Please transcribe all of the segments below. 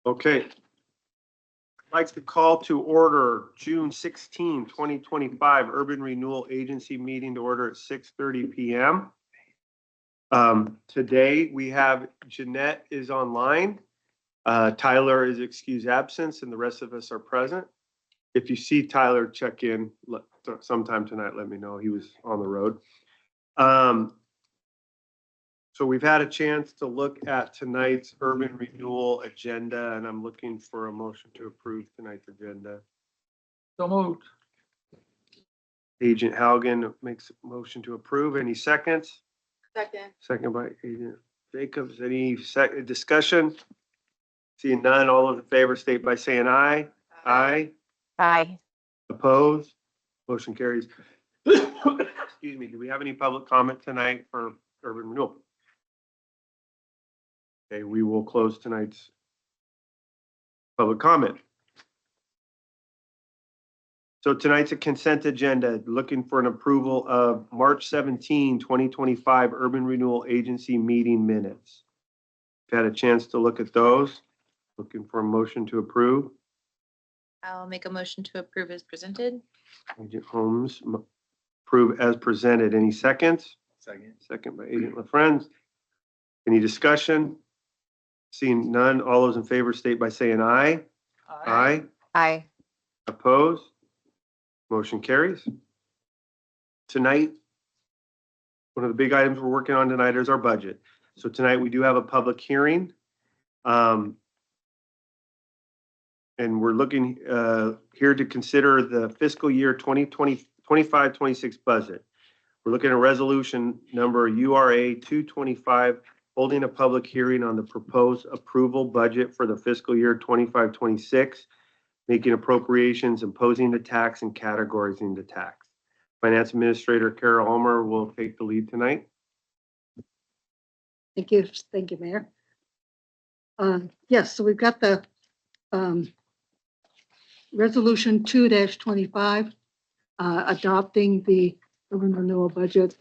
Okay. I'd like to call to order June 16, 2025 Urban Renewal Agency meeting to order at 6:30 p.m. Today we have Jeanette is online. Tyler is excused absence and the rest of us are present. If you see Tyler check in sometime tonight, let me know. He was on the road. So we've had a chance to look at tonight's urban renewal agenda, and I'm looking for a motion to approve tonight's agenda. So moved. Agent Haugen makes a motion to approve. Any seconds? Second. Second by Agent Jacobs. Any discussion? Seeing none, all those in favor state by saying aye. Aye. Aye. Opposed? Motion carries. Excuse me. Do we have any public comment tonight for urban renewal? Okay, we will close tonight's public comment. So tonight's a consent agenda, looking for an approval of March 17, 2025 Urban Renewal Agency meeting minutes. Had a chance to look at those. Looking for a motion to approve. I'll make a motion to approve as presented. Agent Holmes, approve as presented. Any seconds? Second. Second by Agent LaFrenz. Any discussion? Seeing none, all those in favor state by saying aye. Aye. Aye. Opposed? Motion carries. Tonight, one of the big items we're working on tonight is our budget. So tonight we do have a public hearing. And we're looking here to consider the fiscal year 2025-26 budget. We're looking at resolution number URA 225, holding a public hearing on the proposed approval budget for the fiscal year 25-26, making appropriations, imposing the tax, and categorizing the tax. Finance Administrator Carol Ulmer will take the lead tonight. Thank you, Mayor. Yes, so we've got the resolution 2-25 adopting the urban renewal budget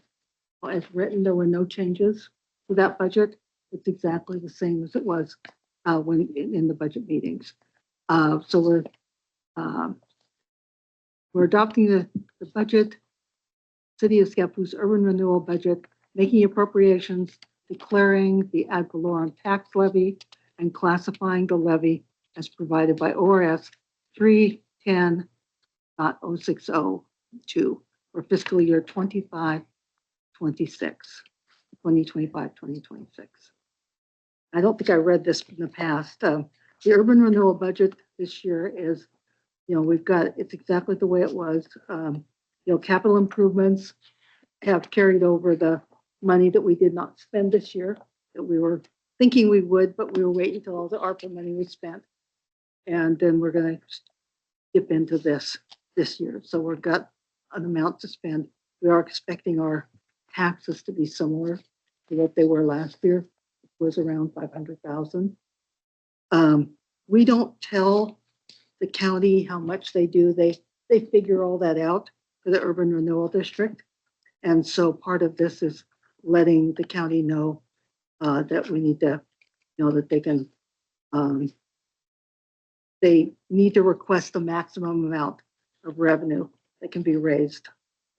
as written. There were no changes to that budget. It's exactly the same as it was when in the budget meetings. So we're adopting the budget, City of Scappoose urban renewal budget, making appropriations, declaring the ad valorem tax levy, and classifying the levy as provided by ORS 310.060 for fiscal year 2025-26. I don't think I read this in the past. The urban renewal budget this year is, we've got, it's exactly the way it was. Capital improvements have carried over the money that we did not spend this year, that we were thinking we would, but we were waiting until all the ARPA money was spent. And then we're going to dip into this year. So we've got an amount to spend. We are expecting our taxes to be similar to what they were last year. It was around 500,000. We don't tell the county how much they do. They figure all that out for the urban renewal district. And so part of this is letting the county know that we need to, that they can, they need to request the maximum amount of revenue that can be raised,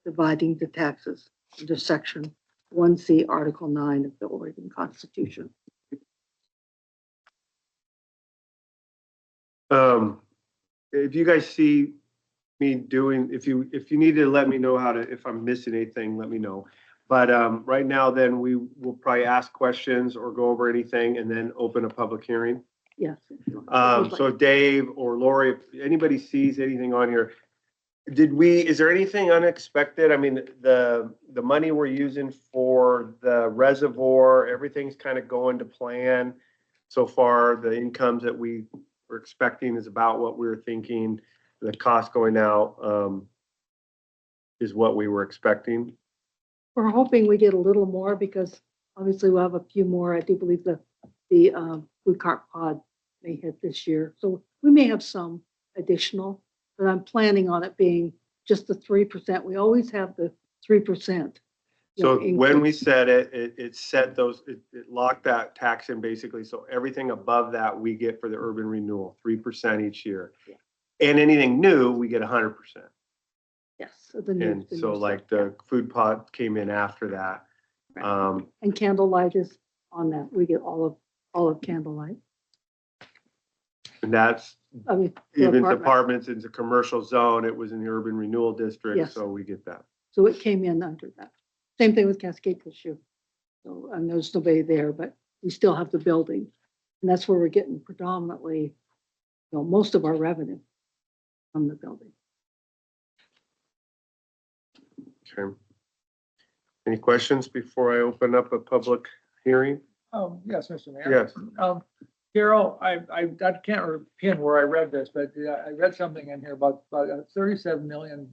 dividing the taxes under section 1C, Article 9 of the Oregon Constitution. If you guys see me doing, if you need to let me know if I'm missing anything, let me know. But right now, then we will probably ask questions or go over anything and then open a public hearing. Yes. So if Dave or Lori, if anybody sees anything on here, is there anything unexpected? I mean, the money we're using for the reservoir, everything's kind of going to plan so far. The incomes that we were expecting is about what we were thinking. The cost going out is what we were expecting. We're hoping we get a little more because obviously we'll have a few more. I do believe the food cart pod may hit this year. So we may have some additional, but I'm planning on it being just the 3%. We always have the 3%. So know, when we set it, it set those, it locked that tax in basically. So everything above that we get for the urban renewal, 3% each year. Yeah. And anything new, we get 100%. Yes. So the new- And the new so stuff, like yeah. the food pot came in after that. Right. And candlelight is on that. We get all of candlelight. And that's I mean, the even apartment. departments in the commercial zone, it was in the urban renewal district, Yes. so we get that. So it came in under that. Same thing with Cascade Tissue. So, and there's nobody there, but we still have the building. And that's where we're getting predominantly, most of our revenue from the building. Okay. Any questions before I open up a public hearing? Yes, Mr. Mayor. Yes. Carol, I can't pin where I read this, but I read something in here about $37 million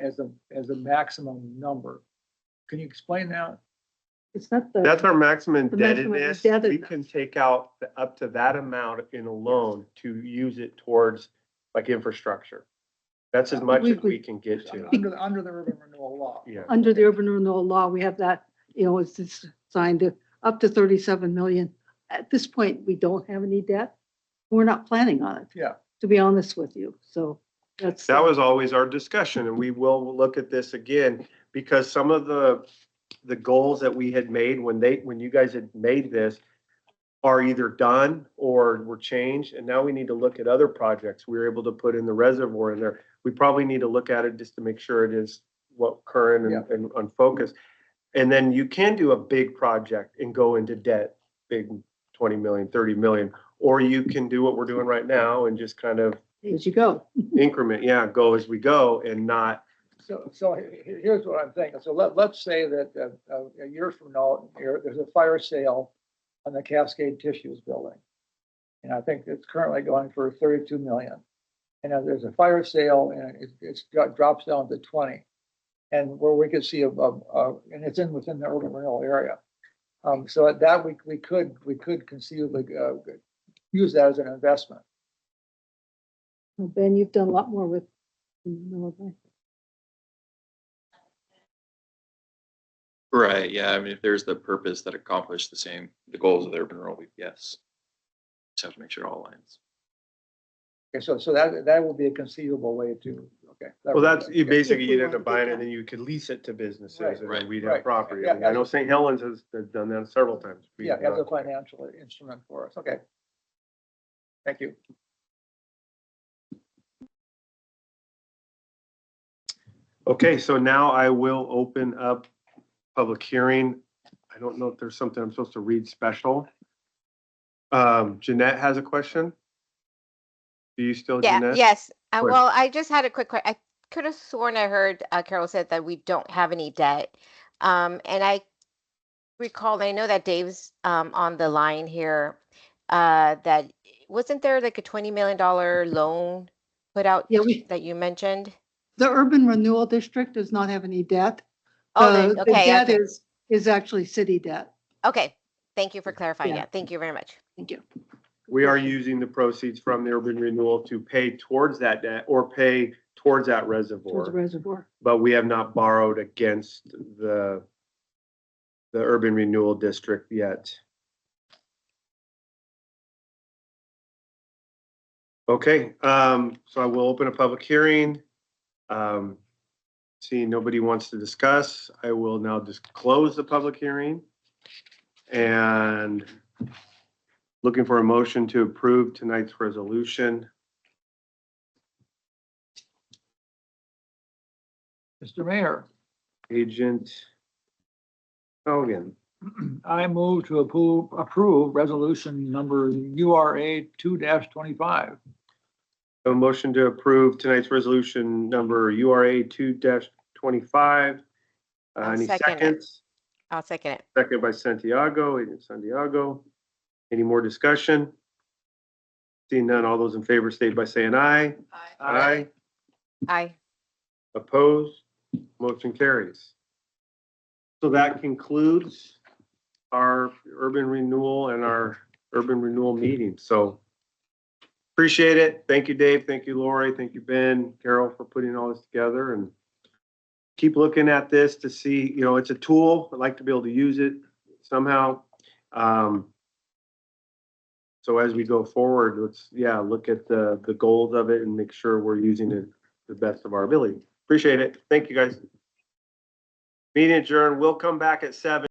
as a maximum number. Can you explain that? It's not the. That's our maximum The maximum indebtedness. We indebtedness. can take out up to that amount in a loan to use it towards like infrastructure. That's as much as we can get to. Under the urban renewal law. Yeah. Under the urban renewal law, we have that, it's signed to up to 37 million. At this point, we don't have any debt. We're not planning on it. Yeah. To be honest with you. So that's. That was always our discussion, and we will look at this again because some of the goals that we had made when you guys had made this are either done or were changed, and now we need to look at other projects. We were able to put in the reservoir in there. We probably need to look at it just to make sure it is what current and on focus. And then you can do a big project and go into debt, big 20 million, 30 million, or you can do what we're doing right now and just kind of As you go. increment, go as we go and not. So here's what I'm thinking. So let's say that a year from now, there's a fire sale on the Cascade Tissues building. And I think it's currently going for 32 million. And if there's a fire sale and it drops down to 20. And where we could see and it's within the urban renewal area. So at that we could conceivably use that as an investment. Well, Ben, you've done a lot more with. Right, yeah, I mean, if there's the purpose that accomplish the goals of the urban renewal, yes. Just have to make sure it all aligns. Okay, so that will be a conceivable way to, okay. Well, that's, you basically, If we you'd end want up to do buying it that. and then you could lease it to businesses Right, and right, then we'd right. have property. Yeah, I know St. Helens has done that several times. Yeah, as a financial instrument for us. Okay. Thank you. Okay, so now I will open up public hearing. I don't know if there's something I'm supposed to read special. Jeanette has a question. Do you still, Yeah, Jeanette? yes. Go ahead. Well, I just had a quick question. I could have sworn I heard Carol said that we don't have any debt. And I recall, I know that Dave's on the line here, that wasn't there like a $20 million loan put out Yeah, that you mentioned? The urban renewal district does not have any debt. Oh, The okay, debt okay. is actually city debt. Okay. Thank you for clarifying Yeah. that. Thank you very much. Thank you. We are using the proceeds from the urban renewal to pay towards that debt or pay towards that Towards the reservoir. reservoir. But we have not borrowed against the urban renewal district yet. Okay, so I will open a public hearing. Seeing nobody wants to discuss, I will now just close the public hearing. And looking for a motion to approve tonight's resolution. Mr. Mayor, Agent Hogan. I move to approve resolution number URA 2-25. A motion to approve tonight's resolution number URA 2-25. I'll Any second it. seconds? I'll second it. Second by Santiago, Agent Santiago. Any more discussion? Seeing none, all those in favor state by saying aye. Aye. Aye. Opposed? Motion carries. So that concludes our urban renewal and our urban renewal meeting. So appreciate it. Thank you, Dave. Thank you, Lori. Thank you, Ben, Carol, for putting all this together. And keep looking at this to see, you know, it's a tool. I'd like to be able to use it somehow. So as we go forward, let's, look at the goals of it and make sure we're using it the best of our ability. Appreciate it. Thank you, guys. Meeting adjourned. We'll come back at 7.